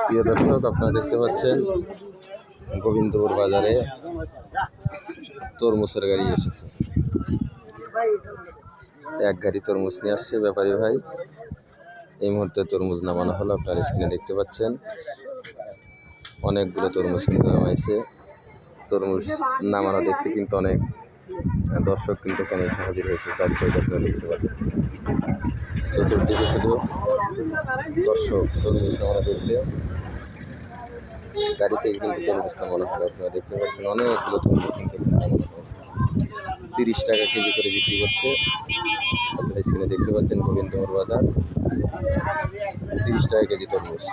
প্রিয় দর্শক, আপনারা দেখতে পাচ্ছেন গোবিন্দপুর বাজারে তরমুজের গাড়ি এসেছে। এক গাড়ি তরমুজ নিয়ে আসছে ব্যাপারী ভাই। এই মুহূর্তে তরমুজ নামানো হলো, আপনারা স্ক্রিনে দেখতে পাচ্ছেন অনেকগুলো তরমুজ কিন্তু নামাইছে। তরমুজ নামানো দেখতে কিন্তু অনেক দর্শক কিন্তু এখানে হাজির হয়েছে। চার সাইড আপনারা দেখতে পাচ্ছেন, চতুর্দিকে শুধু দর্শক তরমুজ নামানো দেখলে গাড়ি থেকে কিন্তু তরমুজ নামানো হলো। আপনারা দেখতে পাচ্ছেন অনেকগুলো তরমুজ কিন্তু নামানো হয়েছে। 30 টাকা কেজি করে বিক্রি করছে। আপনারা স্ক্রিনে দেখতে পাচ্ছেন গোবিন্দপুর বাজার, 30 টাকা কেজি তরমুজ।